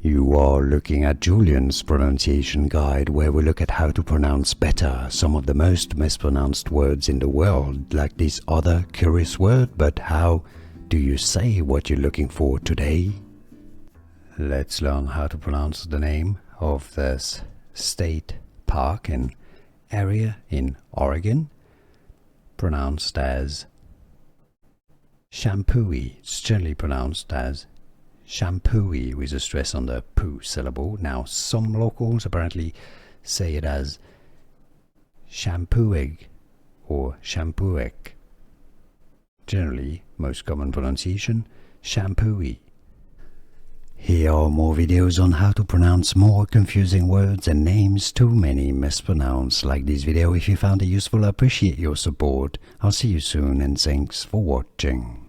You are looking at Julian's pronunciation guide, where we look at how to pronounce better some of the most mispronounced words in the world, like this other curious word. But how do you say what you're looking for today? Let's learn how to pronounce the name of this state park and area in Oregon, pronounced as Champoeg. It's generally pronounced as Champoeg with a stress on the poo syllable. Now, some locals apparently say it as Champoeg or Champoeg. Generally, most common pronunciation, Champoeg. Here are more videos on how to pronounce more confusing words and names too many mispronounced. Like this video if you found it useful. I appreciate your support. I'll see you soon and thanks for watching.